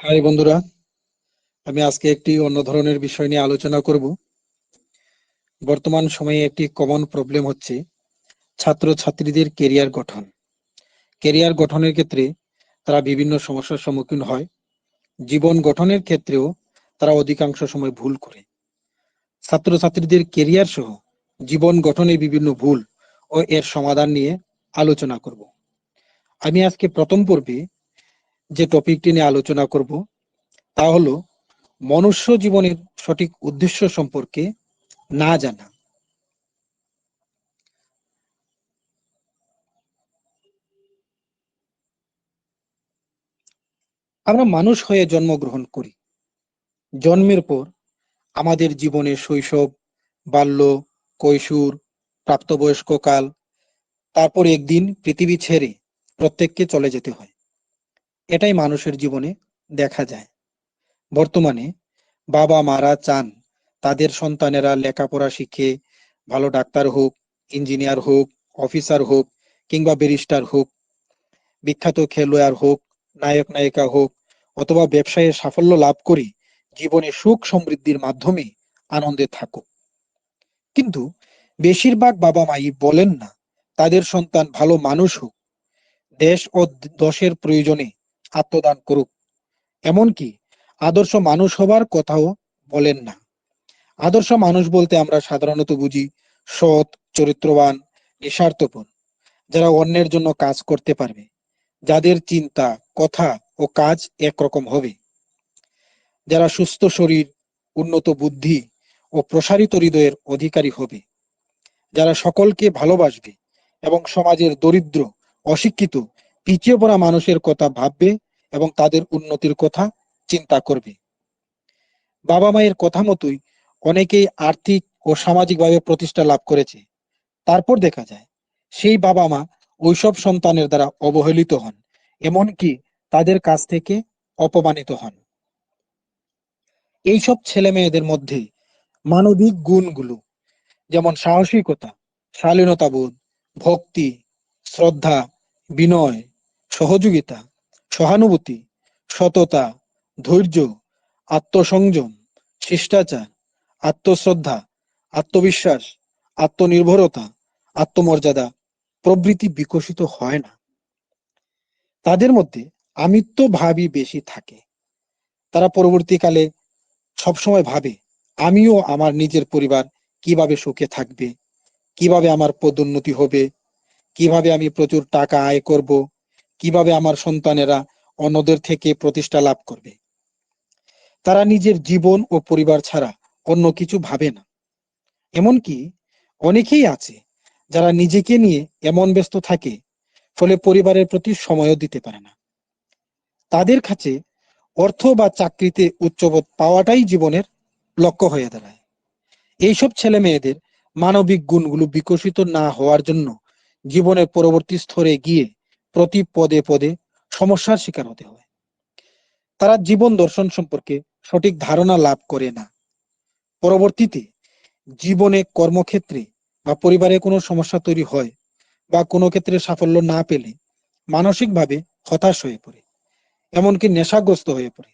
High বন্ধুরা, আমি আজকে একটি অন্য ধরনের বিষয় নিয়ে আলোচনা করব। বর্তমান সময়ে একটি কমন প্রবলেম হচ্ছে ছাত্রছাত্রীদের কেরিয়ার গঠন। কেরিয়ার গঠনের ক্ষেত্রে তারা বিভিন্ন সমস্যার সম্মুখীন হয়। জীবন গঠনের ক্ষেত্রেও তারা অধিকাংশ সময় ভুল করে। ছাত্রছাত্রীদের কেরিয়ার সহ জীবন গঠনের বিভিন্ন ভুল ও এর সমাধান নিয়ে আলোচনা করব। আমি আজকে প্রথম পর্বে যে টপিকটি নিয়ে আলোচনা করব তা হলো মনুষ্য জীবনের সঠিক উদ্দেশ্য সম্পর্কে না জানা। আমরা মানুষ হয়ে জন্মগ্রহণ করি। জন্মের পর আমাদের জীবনে শৈশব, বাল্য, কৈশোর, প্রাপ্তবয়স্ককাল, তারপর একদিন পৃথিবী ছেড়ে প্রত্যেককে চলে যেতে হয়। এটাই মানুষের জীবনে দেখা যায়। বর্তমানে বাবা মারা চান তাদের সন্তানেরা লেখাপড়া শিখে ভালো ডাক্তার হোক, ইঞ্জিনিয়ার হোক, অফিসার হোক কিংবা ব্যারিস্টার হোক, বিখ্যাত খেলোয়াড় হোক, নায়ক নায়িকা হোক অথবা ব্যবসায়ে সাফল্য লাভ করে জীবনে সুখ সমৃদ্ধির মাধ্যমে আনন্দে থাকুক। কিন্তু বেশিরভাগ বাবা মাই বলেন না তাদের সন্তান ভালো মানুষ হোক, দেশ ও দশের প্রয়োজনে আত্মদান করুক। এমনকি আদর্শ মানুষ হবার কথাও বলেন না। আদর্শ মানুষ বলতে আমরা সাধারণত বুঝি সৎ, চরিত্রবান, নিঃস্বার্থপর, যারা অন্যের জন্য কাজ করতে পারবে, যাদের চিন্তা, কথা ও কাজ একরকম হবে, যারা সুস্থ শরীর, উন্নত বুদ্ধি ও প্রসারিত হৃদয়ের অধিকারী হবে, যারা সকলকে ভালোবাসবে এবং সমাজের দরিদ্র, অশিক্ষিত, পিছিয়ে পড়া মানুষের কথা ভাববে এবং তাদের উন্নতির কথা চিন্তা করবে। বাবা মায়ের কথা মতোই অনেকেই আর্থিক ও সামাজিকভাবে প্রতিষ্ঠা লাভ করেছে। তারপর দেখা যায় সেই বাবা মা ওইসব সন্তানের দ্বারা অবহেলিত হন, এমনকি তাদের কাছ থেকে অপমানিত হন। এইসব ছেলে মেয়েদের মধ্যে মানবিক গুণগুলো, যেমন সাহসিকতা, শালীনতাবোধ, ভক্তি, শ্রদ্ধা, বিনয়, সহযোগিতা, সহানুভূতি, সততা, ধৈর্য, আত্মসংযম, শিষ্টাচার, আত্মশ্রদ্ধা, আত্মবিশ্বাস, আত্মনির্ভরতা, আত্মমর্যাদা প্রভৃতি বিকশিত হয় না। তাদের মধ্যে আমিত্ব ভাবই বেশি থাকে। তারা পরবর্তীকালে সবসময় ভাবে আমিও আমার নিজের পরিবার কিভাবে সুখে থাকবে, কিভাবে আমার পদোন্নতি হবে, কিভাবে আমি প্রচুর টাকা আয় করব, কিভাবে আমার সন্তানেরা অন্যদের থেকে প্রতিষ্ঠা লাভ করবে। তারা নিজের জীবন ও পরিবার ছাড়া অন্য কিছু ভাবে না। এমনকি অনেকেই আছে যারা নিজেকে নিয়ে এমন ব্যস্ত থাকে ফলে পরিবারের প্রতি সময়ও দিতে পারে না। তাদের কাছে অর্থ বা চাকরিতে উচ্চপদ পাওয়াটাই জীবনের লক্ষ্য হয়ে দাঁড়ায়। এইসব ছেলে মেয়েদের মানবিক গুণগুলো বিকশিত না হওয়ার জন্য জীবনের পরবর্তী স্তরে গিয়ে প্রতি পদে পদে সমস্যার শিকার হতে হয়। তারা জীবন দর্শন সম্পর্কে সঠিক ধারণা লাভ করে না। পরবর্তীতে জীবনে কর্মক্ষেত্রে বা পরিবারে কোনো সমস্যা তৈরি হয় বা কোনো ক্ষেত্রে সাফল্য না পেলে মানসিকভাবে হতাশ হয়ে পড়ে, এমনকি নেশাগ্রস্ত হয়ে পড়ে।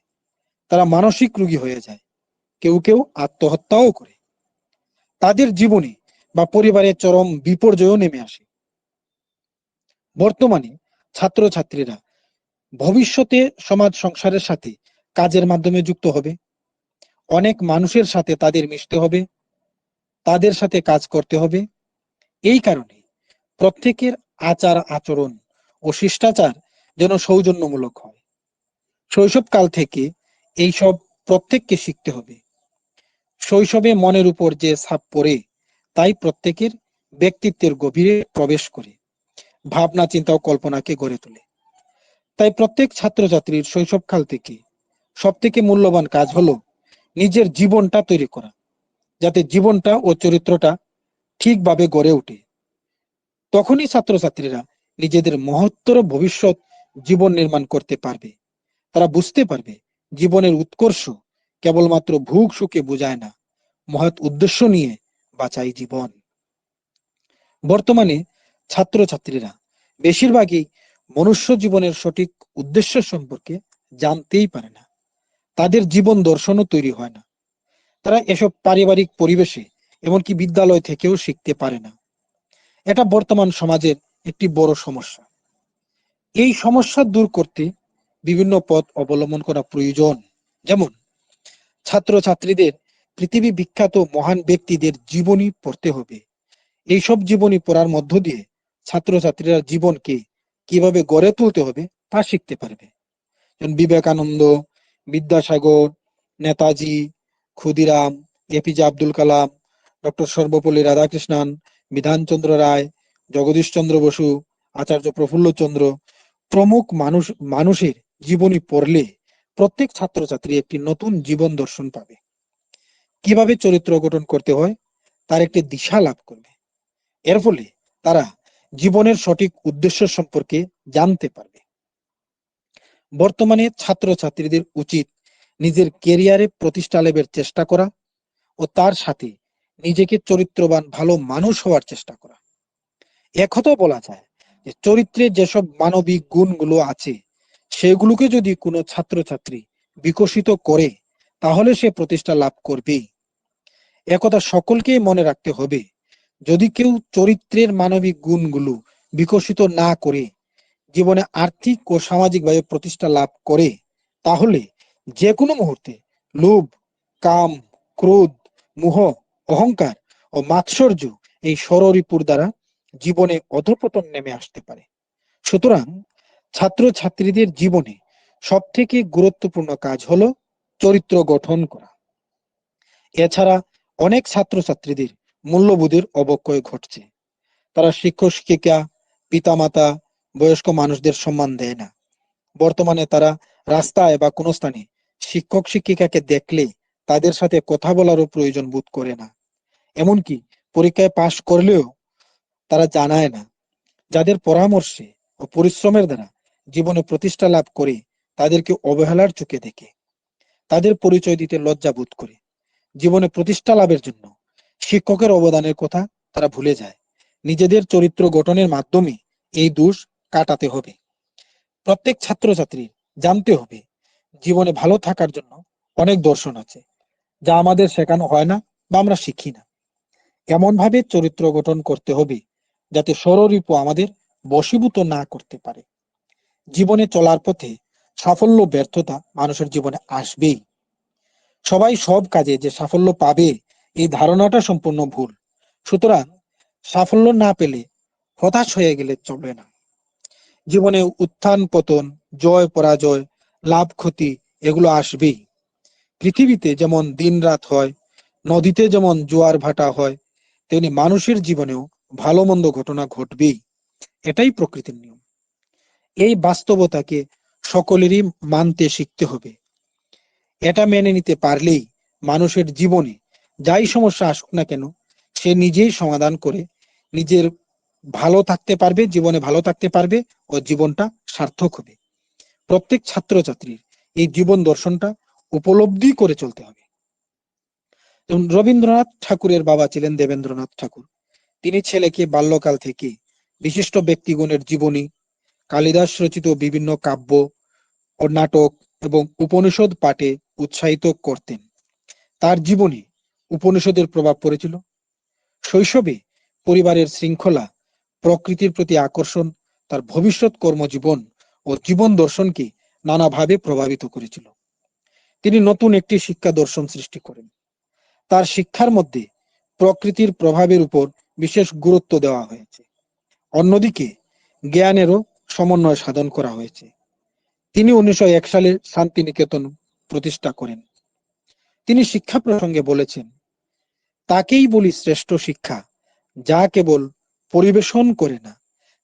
তারা মানসিক রোগী হয়ে যায়, কেউ কেউ আত্মহত্যাও করে। তাদের জীবনে বা পরিবারে চরম বিপর্যয়ও নেমে আসে। বর্তমানে ছাত্রছাত্রীরা ভবিষ্যতে সমাজ সংসারের সাথে কাজের মাধ্যমে যুক্ত হবে। অনেক মানুষের সাথে তাদের মিশতে হবে, তাদের সাথে কাজ করতে হবে। এই কারণে প্রত্যেকের আচার আচরণ ও শিষ্টাচার যেন সৌজন্যমূলক হয়। শৈশবকাল থেকে এইসব প্রত্যেককে শিখতে হবে। শৈশবে মনের উপর যে ছাপ পড়ে তাই প্রত্যেকের ব্যক্তিত্বের গভীরে প্রবেশ করে ভাবনা, চিন্তা ও কল্পনাকে গড়ে তোলে। তাই প্রত্যেক ছাত্রছাত্রীর শৈশবকাল থেকে সব থেকে মূল্যবান কাজ হলো নিজের জীবনটা তৈরি করা, যাতে জীবনটা ও চরিত্রটা ঠিকভাবে গড়ে ওঠে। তখনই ছাত্রছাত্রীরা নিজেদের মহত্তর ভবিষ্যৎ জীবন নির্মাণ করতে পারবে। তারা বুঝতে পারবে জীবনের উৎকর্ষ কেবলমাত্র ভোগ সুখে বোঝায় না, মহৎ উদ্দেশ্য নিয়ে বাঁচাই জীবন। বর্তমানে ছাত্রছাত্রীরা বেশিরভাগই মনুষ্য জীবনের সঠিক উদ্দেশ্য সম্পর্কে জানতেই পারে না। তাদের জীবন দর্শনও তৈরি হয় না। তারা এসব পারিবারিক পরিবেশে এমনকি বিদ্যালয় থেকেও শিখতে পারে না। এটা বর্তমান সমাজের একটি বড় সমস্যা। এই সমস্যা দূর করতে বিভিন্ন পথ অবলম্বন করা প্রয়োজন। যেমন ছাত্রছাত্রীদের পৃথিবী বিখ্যাত মহান ব্যক্তিদের জীবনী পড়তে হবে। এইসব জীবনী পড়ার মধ্য দিয়ে ছাত্রছাত্রীরা জীবনকে কিভাবে গড়ে তুলতে হবে তা শিখতে পারবে। যেমন বিবেকানন্দ, বিদ্যাসাগর, নেতাজি, ক্ষুদিরাম, এপিজে আব্দুল কালাম, ডক্টর সর্বপল্লী রাধাকৃষ্ণন, বিধানচন্দ্র রায়, জগদীশ চন্দ্র বসু, আচার্য প্রফুল্লচন্দ্র প্রমুখ মানুষের জীবনী পড়লে প্রত্যেক ছাত্রছাত্রী একটি নতুন জীবন দর্শন পাবে। কিভাবে চরিত্র গঠন করতে হয় তার একটি দিশা লাভ করবে। এর ফলে তারা জীবনের সঠিক উদ্দেশ্য সম্পর্কে জানতে পারবে। বর্তমানে ছাত্রছাত্রীদের উচিত নিজের ক্যারিয়ারে প্রতিষ্ঠা লাভের চেষ্টা করা ও তার সাথে নিজেকে চরিত্রবান ভালো মানুষ হওয়ার চেষ্টা করা। একথা বলা যায় যে চরিত্রে যেসব মানবিক গুণগুলো আছে সেগুলোকে যদি কোনো ছাত্রছাত্রী বিকশিত করে তাহলে সে প্রতিষ্ঠা লাভ করবেই। একথা সকলকেই মনে রাখতে হবে। যদি কেউ চরিত্রের মানবিক গুণগুলো বিকশিত না করে জীবনে আর্থিক ও সামাজিকভাবে প্রতিষ্ঠা লাভ করে তাহলে যে কোনো মুহূর্তে লোভ, কাম, ক্রোধ, মোহ, অহংকার ও মাৎসর্য এই ষড়রিপুর দ্বারা জীবনে অধঃপতন নেমে আসতে পারে। সুতরাং ছাত্রছাত্রীদের জীবনে সব থেকে গুরুত্বপূর্ণ কাজ হলো চরিত্র গঠন করা। এছাড়া অনেক ছাত্রছাত্রীদের মূল্যবোধের অবক্ষয় ঘটছে। তারা শিক্ষক শিক্ষিকা, পিতামাতা, বয়স্ক মানুষদের সম্মান দেয় না। বর্তমানে তারা রাস্তায় বা কোনো স্থানে শিক্ষক শিক্ষিকাকে দেখলে তাদের সাথে কথা বলারও প্রয়োজন বোধ করে না। এমনকি পরীক্ষায় পাশ করলেও তারা জানায় না। যাদের পরামর্শে ও পরিশ্রমের দ্বারা জীবনে প্রতিষ্ঠা লাভ করে তাদেরকে অবহেলার চোখে দেখে, তাদের পরিচয় দিতে লজ্জা বোধ করে। জীবনে প্রতিষ্ঠা লাভের জন্য শিক্ষকের অবদানের কথা তারা ভুলে যায়। নিজেদের চরিত্র গঠনের মাধ্যমে এই দোষ কাটাতে হবে। প্রত্যেক ছাত্রছাত্রী জানতে হবে জীবনে ভালো থাকার জন্য অনেক দর্শন আছে যা আমাদের শেখানো হয় না বা আমরা শিখি না। এমন ভাবে চরিত্র গঠন করতে হবে যাতে ষড়রিপু আমাদের বশীভূত না করতে পারে। জীবনে চলার পথে সাফল্য ব্যর্থতা মানুষের জীবনে আসবেই। সবাই সব কাজে যে সাফল্য পাবে এই ধারণাটা সম্পূর্ণ ভুল। সুতরাং সাফল্য না পেলে হতাশ হয়ে গেলে চলবে না। জীবনে উত্থান পতন, জয় পরাজয়, লাভ ক্ষতি এগুলো আসবেই। পৃথিবীতে যেমন দিন রাত হয়, নদীতে যেমন জোয়ার ভাটা হয়, তেমনি মানুষের জীবনেও ভালো মন্দ ঘটনা ঘটবেই। এটাই প্রকৃতির নিয়ম। এই বাস্তবতাকে সকলেরই মানতে শিখতে হবে। এটা মেনে নিতে পারলেই মানুষের জীবনে যাই সমস্যা আসুক না কেন সে নিজেই সমাধান করে নিজের ভালো থাকতে পারবে, জীবনে ভালো থাকতে পারবে ও জীবনটা সার্থক হবে। প্রত্যেক ছাত্রছাত্রীর এই জীবন দর্শনটা উপলব্ধি করে চলতে হবে। যেমন রবীন্দ্রনাথ ঠাকুরের বাবা ছিলেন দেবেন্দ্রনাথ ঠাকুর। তিনি ছেলেকে বাল্যকাল থেকে বিশিষ্ট ব্যক্তিগণের জীবনী, কালিদাস রচিত বিভিন্ন কাব্য ও নাটক এবং উপনিষদ পাঠে উৎসাহিত করতেন। তার জীবনে উপনিষদের প্রভাব পড়েছিল। শৈশবে পরিবারের শৃঙ্খলা, প্রকৃতির প্রতি আকর্ষণ তার ভবিষ্যৎ কর্মজীবন ও জীবন দর্শনকে নানাভাবে প্রভাবিত করেছিল। তিনি নতুন একটি শিক্ষা দর্শন সৃষ্টি করেন। তার শিক্ষার মধ্যে প্রকৃতির প্রভাবের উপর বিশেষ গুরুত্ব দেওয়া হয়েছে। অন্যদিকে জ্ঞানেরও সমন্বয় সাধন করা হয়েছে। তিনি 1901 সালে শান্তিনিকেতন প্রতিষ্ঠা করেন। তিনি শিক্ষা প্রসঙ্গে বলেছেন, তাকেই বলি শ্রেষ্ঠ শিক্ষা যা কেবল পরিবেশন করে না,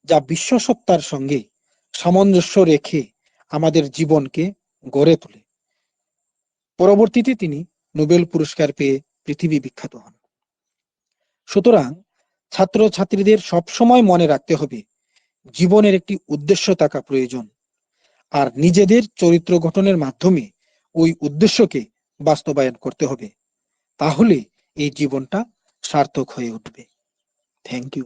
যা বিশ্বসত্তার সঙ্গে সামঞ্জস্য রেখে আমাদের জীবনকে গড়ে তোলে। পরবর্তীতে তিনি নোবেল পুরস্কার পেয়ে পৃথিবী বিখ্যাত হন। সুতরাং ছাত্রছাত্রীদের সবসময় মনে রাখতে হবে জীবনের একটি উদ্দেশ্য থাকা প্রয়োজন, আর নিজেদের চরিত্র গঠনের মাধ্যমে ওই উদ্দেশ্যকে বাস্তবায়ন করতে হবে। তাহলে এই জীবনটা সার্থক হয়ে উঠবে। Thank you.